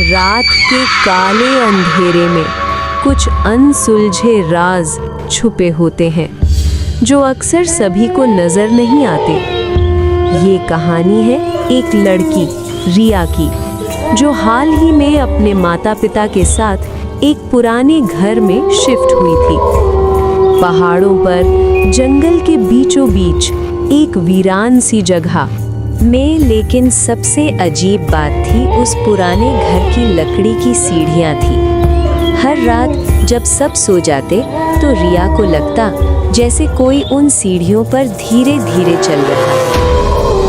रात के काले अंधेरे में कुछ अनसुलझे राज छुपे होते हैं जो अक्सर सभी को नजर नहीं आते। ये कहानी है एक लड़की रिया की, जो हाल ही में अपने माता पिता के साथ एक पुराने घर में शिफ्ट हुई थी। पहाड़ों पर जंगल के बीचों बीच एक वीरान सी जगह में, लेकिन सबसे अजीब बात थी उस पुराने घर की लकड़ी की सीढ़ियाँ थी। हर रात जब सब सो जाते तो रिया को लगता जैसे कोई उन सीढ़ियों पर धीरे धीरे चल रहा है।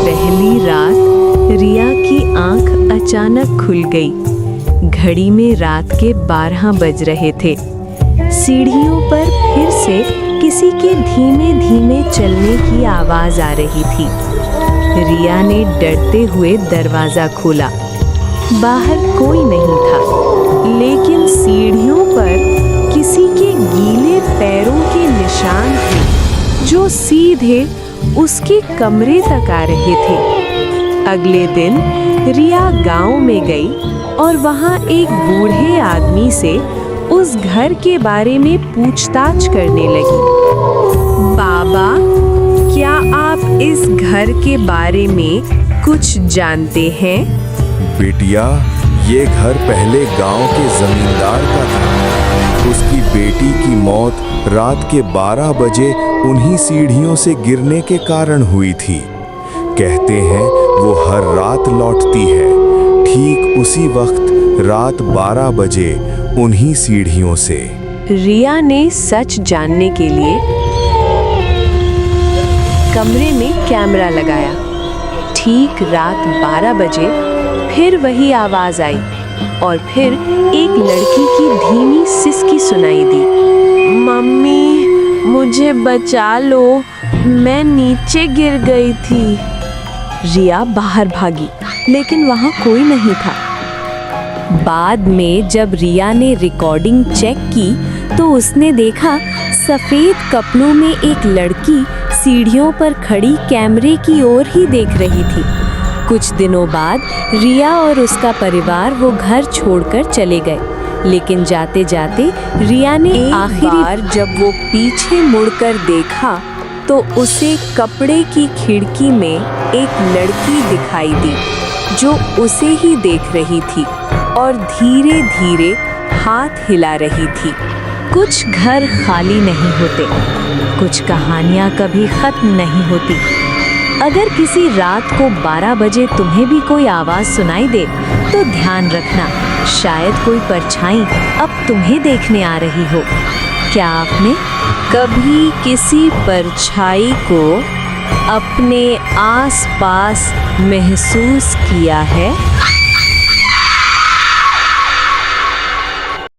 पहली रात रिया की आंख अचानक खुल गई। घड़ी में रात के 12 बज रहे थे। सीढ़ियों पर फिर से किसी के धीमे धीमे चलने की आवाज आ रही थी। रिया ने डरते हुए दरवाजा खोला। बाहर कोई नहीं था, लेकिन सीढ़ियों पर किसी के गीले पैरों के निशान थे जो सीधे उसके कमरे तक आ रहे थे। अगले दिन रिया गांव में गई और वहां एक बूढ़े आदमी से उस घर के बारे में पूछताछ करने लगी। बाबा, क्या आप इस घर के बारे में कुछ जानते हैं? बेटिया, ये घर पहले गांव के जमींदार का था। उसकी बेटी की मौत रात के 12 बजे उन्हीं सीढ़ियों से गिरने के कारण हुई थी। कहते हैं वो हर रात लौटती है, ठीक उसी वक्त रात 12 बजे उन्हीं सीढ़ियों से। रिया ने सच जानने के लिए कमरे में कैमरा लगाया। ठीक रात 12 बजे फिर वही आवाज आई और फिर एक लड़की की धीमी सिसकी सुनाई दी। मम्मी, मुझे बचा लो, मैं नीचे गिर गई थी। रिया बाहर भागी, लेकिन वहां कोई नहीं था। बाद में जब रिया ने रिकॉर्डिंग चेक की तो उसने देखा सफेद कपड़ों में एक लड़की सीढ़ियों पर खड़ी कैमरे की ओर ही देख रही थी। कुछ दिनों बाद रिया और उसका परिवार वो घर छोड़कर चले गए, लेकिन जाते जाते रिया ने आखिरी बार जब वो पीछे मुड़कर देखा तो उसे कपड़े की खिड़की में एक लड़की दिखाई दी जो उसे ही देख रही थी और धीरे धीरे हाथ हिला रही थी। कुछ घर खाली नहीं होते, कुछ कहानियाँ कभी खत्म नहीं होती। अगर किसी रात को 12 बजे तुम्हें भी कोई आवाज़ सुनाई दे तो ध्यान रखना, शायद कोई परछाई अब तुम्हें देखने आ रही हो। क्या आपने कभी किसी परछाई को अपने आसपास महसूस किया है?